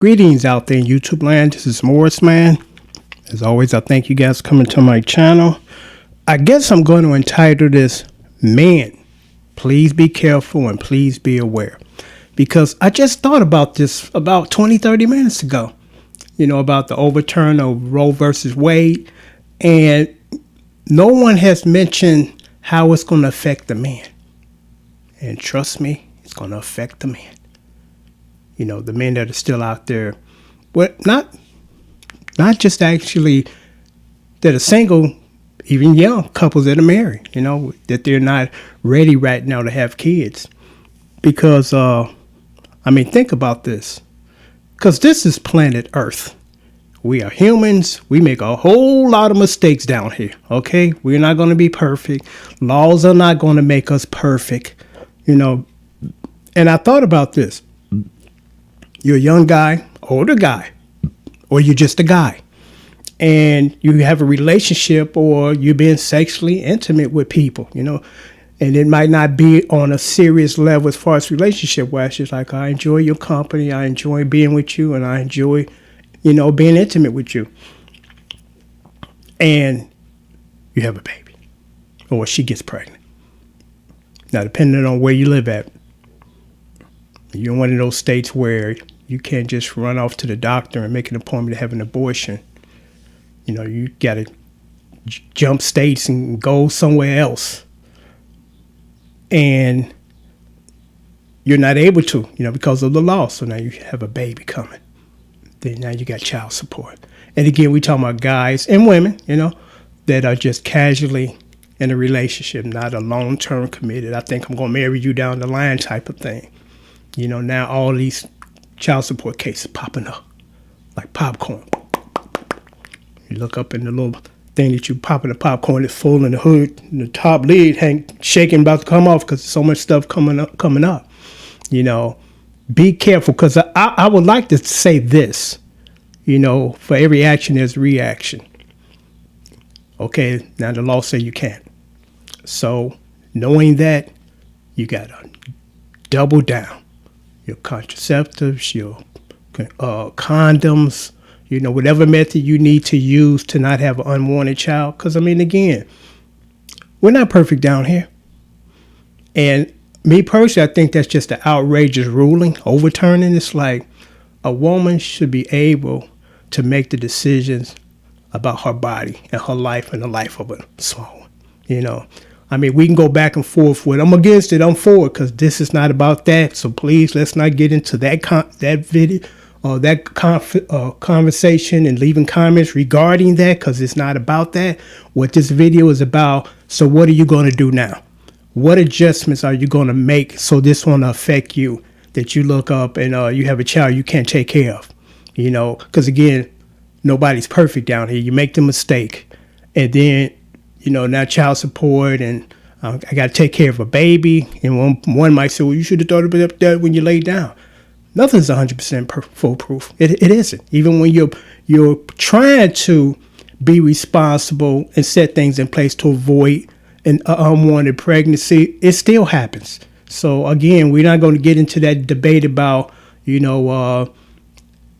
Greetings out there in YouTube land. This is Morris Man. As always, I thank you guys for coming to my channel. I guess I'm going to entitle this Man, Please Be Careful and Please Be Aware. Because I just thought about this about 20-30 minutes ago. About the overturn of Roe versus Wade. And no one has mentioned how it's going to affect the man. And trust me, it's going to affect the man. The men that are still out there, but not just actually that are single, even young couples that are married, that they're not ready right now to have kids. Because, think about this. Because this is planet Earth. We are humans. We make a whole lot of mistakes down here, okay? We're not going to be perfect. Laws are not going to make us perfect, And I thought about this. You're a young guy, older guy, or you're just a guy, and you have a relationship or you're being sexually intimate with people, and it might not be on a serious level as far as relationship where it's just like, I enjoy your company, I enjoy being with you, and I enjoy, being intimate with you. And you have a baby, or she gets pregnant. Now, depending on where you live at, you're in one of those states where you can't just run off to the doctor and make an appointment to have an abortion. You got to jump states and go somewhere else. And you're not able to, because of the law. So now you have a baby coming. Then now you got child support. And again, we talking about guys and women, that are just casually in a relationship, not a long-term committed. I think I'm going to marry you down the line type of thing. Now all these child support cases popping up like popcorn. You look up in the little thing that you pop in the popcorn, it's full in the hood, and the top lid shaking, about to come off because there's so much stuff coming up. Be careful, because I would like to say this, for every action there's a reaction. Okay, now the law says you can't. So knowing that, you got to double down. Your contraceptives, your condoms, whatever method you need to use to not have an unwanted child. Because, again, we're not perfect down here. And me personally, I think that's just an outrageous ruling, overturning. It's like a woman should be able to make the decisions about her body and her life and the life of a small one, we can go back and forth with, I'm against it, I'm for it, because this is not about that. So please, let's not get into that video or that conversation and leaving comments regarding that, because it's not about that. What this video is about, so what are you going to do now? What adjustments are you going to make so this won't affect you, that you look up and you have a child you can't take care of? Because again, nobody's perfect down here. You make the mistake, and then now child support, and I got to take care of a baby. And one might say, well, you should have thought about that when you laid down. Nothing's 100% foolproof. It isn't. Even when you're trying to be responsible and set things in place to avoid an unwanted pregnancy, it still happens. So again, we're not going to get into that debate about, this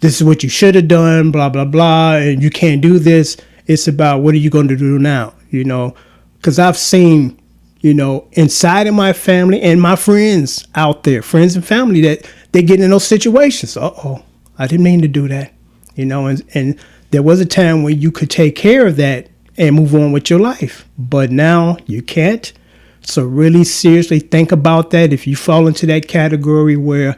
is what you should have done, blah, blah, blah, and you can't do this. It's about, what are you going to do now? Because I've seen, inside of my family and my friends out there, friends and family, that they get in those situations. I didn't mean to do that. And there was a time when you could take care of that and move on with your life. But now you can't. So really seriously think about that if you fall into that category where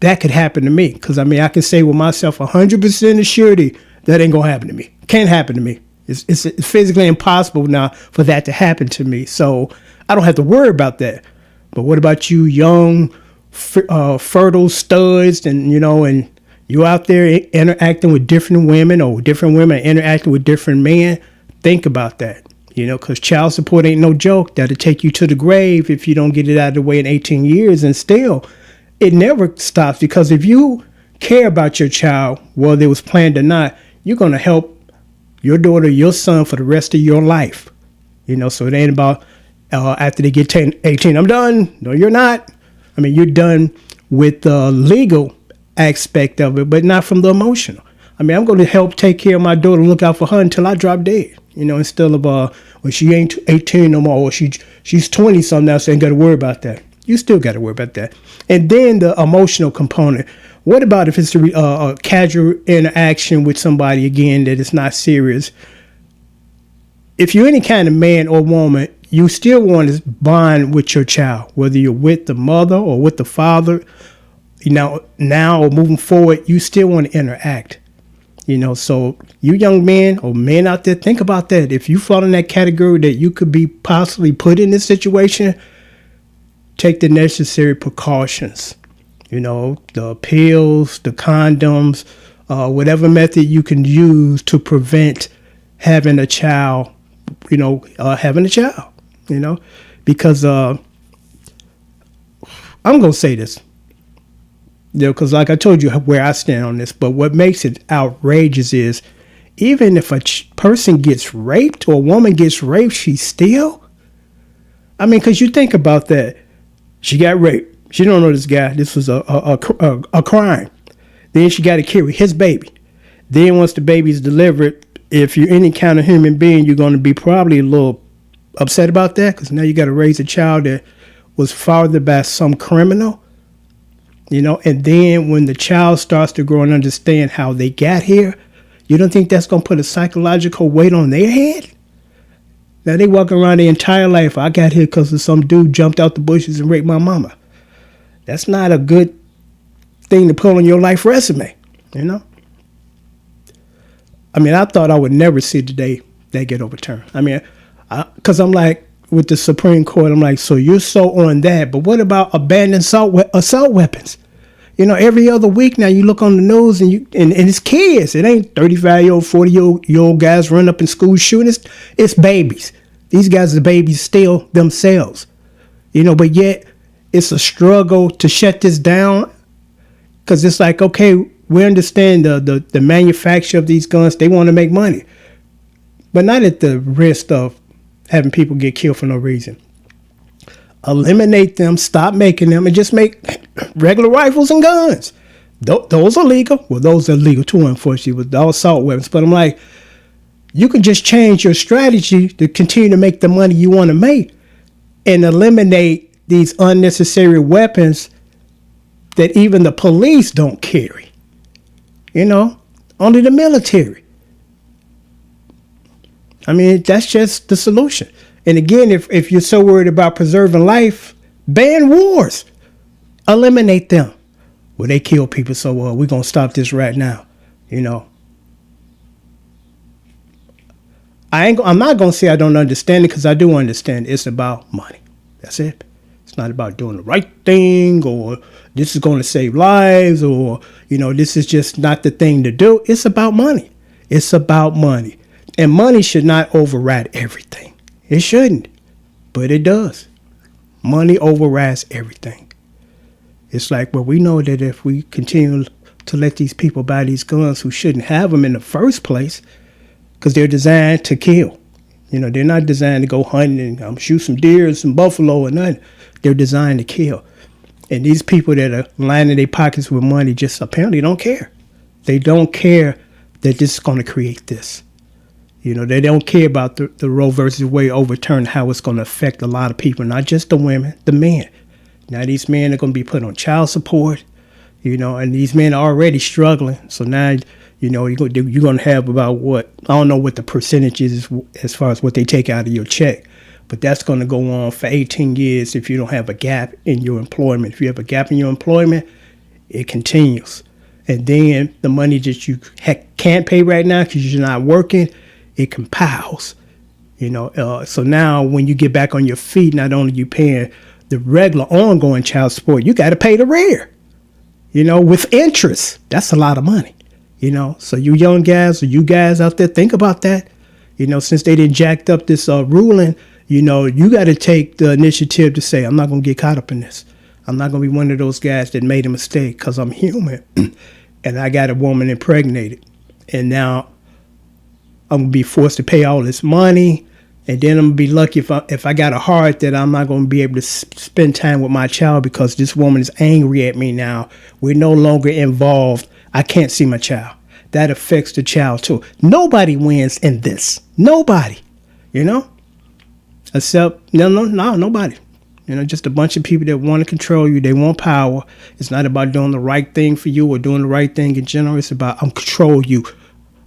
that could happen to me. Because, I can say with myself 100% of surety that ain't going to happen to me. Can't happen to me. It's physically impossible now for that to happen to me. So I don't have to worry about that. But what about you young, fertile studs, and, and you out there interacting with different women, or different women interacting with different men? Think about that, because child support ain't no joke. That'll take you to the grave if you don't get it out of the way in 18 years. And still, it never stops, because if you care about your child, whether it was planned or not, you're going to help your daughter, your son for the rest of your life. So it ain't about after they get 18, I'm done. No, you're not. You're done with legal aspect of it, but not from the emotional. I mean, I'm going to help take care of my daughter, look out for her until I drop dead. Instead of when she ain't 18 no more, or she's 20 something now, so ain't got to worry about that. You still got to worry about that. And then the emotional component. What about if it's a casual interaction with somebody, again, that is not serious? If you're any kind of man or woman, you still want to bond with your child, whether you're with the mother or with the father. Now or moving forward, you still want to interact. So you young men or men out there, think about that. If you fall in that category that you could be possibly put in this situation, take the necessary precautions. The pills, the condoms, whatever method you can use to prevent having a child, because I'm going to say this, because like I told you where I stand on this, but what makes it outrageous is even if a person gets raped or a woman gets raped, because you think about that. She got raped. She don't know this guy. This was a crime. Then she got to carry his baby. Then once the baby's delivered, if you're any kind of human being, you're going to be probably a little upset about that, because now you got to raise a child that was fathered by some criminal. And then when the child starts to grow and understand how they got here, you don't think that's going to put a psychological weight on their head? Now they walk around their entire life, I got here because of some dude jumped out the bushes and raped my mama. That's not a good thing to put on your life resume, I thought I would never see the day that get overturned. Because I'm like, with the Supreme Court, I'm like, so you're so on that, but what about abandoned assault weapons? Every other week now you look on the news and it's kids. It ain't 35-year-old, 40-year-old guys running up in school shooting. It's babies. These guys are babies still themselves. But yet it's a struggle to shut this down, because it's like, okay, we understand the manufacture of these guns. They want to make money, but not at the risk of having people get killed for no reason. Eliminate them, stop making them, and just make regular rifles and guns. Those are legal. Well, those are legal too, unfortunately, with the assault weapons. But I'm like, you can just change your strategy to continue to make the money you want to make and eliminate these unnecessary weapons that even the police don't carry. Only the military. That's just the solution. And again, if you're so worried about preserving life, ban wars. Eliminate them. Well, they kill people, so we're going to stop this right now. I'm not going to say I don't understand it, because I do understand it's about money. That's it. It's not about doing the right thing, or this is going to save lives, or, this is just not the thing to do. It's about money. It's about money. And money should not override everything. It shouldn't, but it does. Money overrides everything. It's like, well, we know that if we continue to let these people buy these guns who shouldn't have them in the first place, because they're designed to kill. They're not designed to go hunting and shoot some deer and some buffalo or nothing. They're designed to kill. And these people that are lining their pockets with money just apparently don't care. They don't care that this is going to create this. They don't care about the Roe versus Wade overturn, how it's going to affect a lot of people, not just the women, the men. Now these men are going to be put on child support, and these men are already struggling. So now, you're going to have about I don't know what the percentage is as far as what they take out of your check, but that's going to go on for 18 years if you don't have a gap in your employment. If you have a gap in your employment, it continues. And then the money that you can't pay right now because you're not working, it compiles. So now when you get back on your feet, not only you paying the regular ongoing child support, you got to pay the rear, with interest. That's a lot of money, So you young guys, or you guys out there, think about that. Since they didn't jacked up this ruling, you got to take the initiative to say, I'm not going to get caught up in this. I'm not going to be one of those guys that made a mistake, because I'm human and I got a woman impregnated. And now I'm going to be forced to pay all this money And then I'm gonna be lucky if I got a heart that I'm not gonna be able to spend time with my child because this woman is angry at me now. We're no longer involved. I can't see my child. That affects the child too. Nobody wins in this. Nobody, you know, except nobody. You know, just a bunch of people that want to control you. They want power. It's not about doing the right thing for you or doing the right thing in general. It's about I'm control you.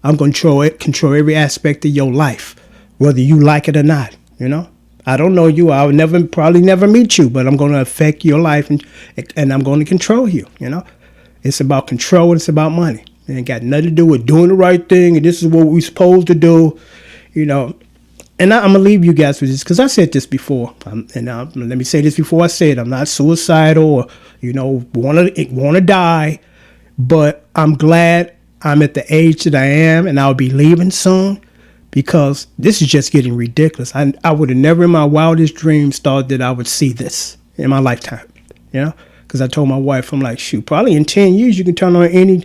I'm going to control every aspect of your life, whether you like it or not. You know, I don't know you. I'll probably never meet you, but I'm going to affect your life and I'm going to control you. You know, it's about control. It's about money. It ain't got nothing to do with doing the right thing. And this is what we're supposed to do. You know, and I'm going to leave you guys with this because I said this before. Let me say this before I say it. I'm not suicidal or, you know, want to die, but I'm glad I'm at the age that I am, and I'll be leaving soon because this is just getting ridiculous. I would have never in my wildest dreams thought that I would see this in my lifetime, you know, because I told my wife, I'm like, shoot, probably in 10 years you can turn on any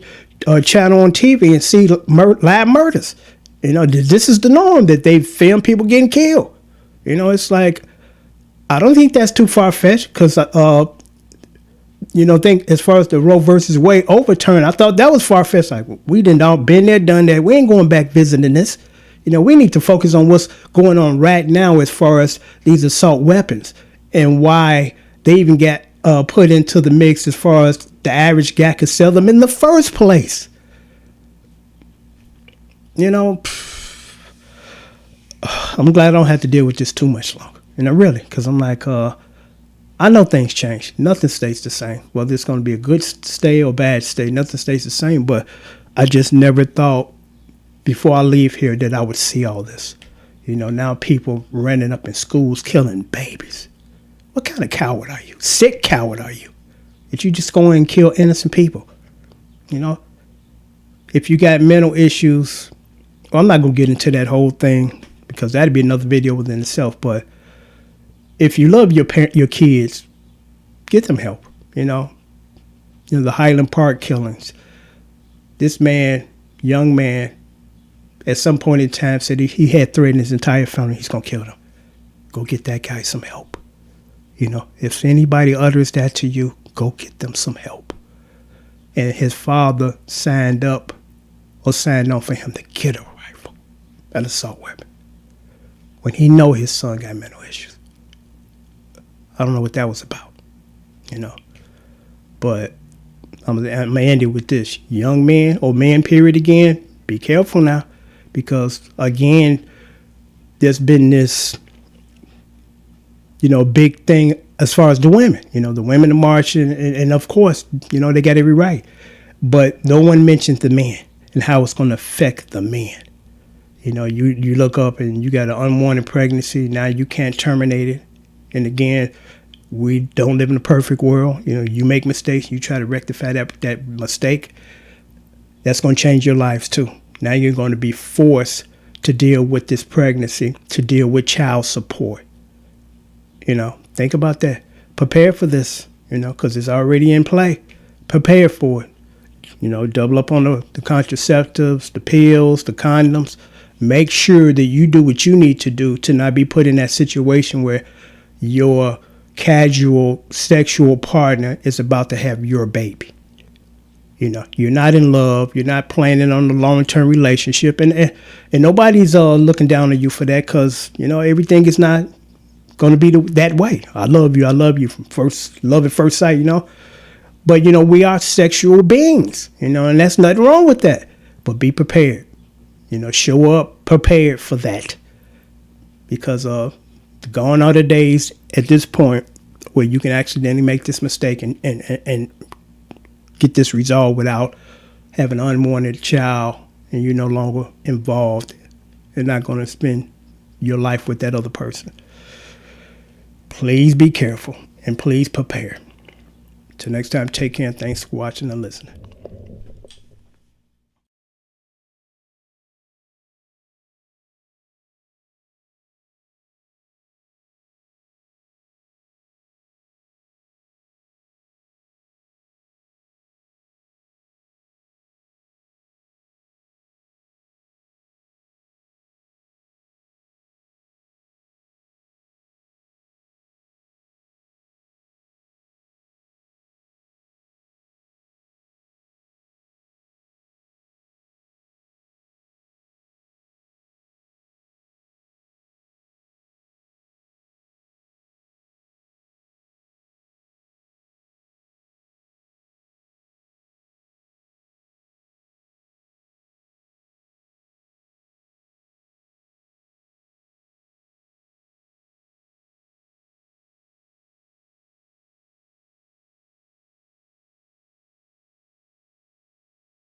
channel on TV and see live murders. You know, this is the norm that they film people getting killed. You know, it's like, I don't think that's too far-fetched because you know, think as far as the Roe versus Wade overturn, I thought that was far-fetched. Like, we didn't all been there, done that. We ain't going back visiting this. You know, we need to focus on what's going on right now as far as these assault weapons and why they even got put into the mix as far as the average guy could sell them in the first place. You know, I'm glad I don't have to deal with this too much longer. You know, really, because I'm like, I know things change. Nothing stays the same. Whether it's going to be a good stay or bad stay, nothing stays the same. But I just never thought before I leave here that I would see all this. You know, now people running up in schools, killing babies. What kind of coward are you? Sick coward are you? That you just go in and kill innocent people? You know, if you got mental issues, well, I'm not going to get into that whole thing because that'd be another video within itself. But if you love your kids, get them help. You know, the Highland Park killings. This man, young man, at some point in time said he had threatened his entire family. He's going to kill them. Go get that guy some help. You know, if anybody utters that to you, go get them some help. And his father signed on for him to get a rifle, an assault weapon, when he know his son got mental issues. I don't know what that was about, you know. But I'm going to end it with this. Young men, or man period again, be careful now. Because, again, there's been this, you know, big thing as far as the women. You know, the women are marching, and of course, you know, they got every right. But no one mentions the men and how it's going to affect the men. You know, you look up and you got an unwanted pregnancy. Now you can't terminate it. And again, we don't live in a perfect world. You know, you make mistakes. You try to rectify that mistake. That's going to change your lives too. Now you're going to be forced to deal with this pregnancy, to deal with child support. You know, think about that. Prepare for this, you know, because it's already in play. Prepare for it. You know, double up on the contraceptives, the pills, the condoms. Make sure that you do what you need to do to not be put in that situation where your casual sexual partner is about to have your baby. You know, you're not in love. You're not planning on a long-term relationship. And nobody's looking down on you for that because, you know, everything is not going to be that way. I love you from love at first sight, you know. But, you know, we are sexual beings, you know, and that's nothing wrong with that. But be prepared. You know, show up prepared for that. Because gone are the days at this point where you can accidentally make this mistake and get this resolved without having an unwanted child and you're no longer involved and not going to spend your life with that other person. Please be careful and please prepare. Till next time, take care and thanks for watching and listening.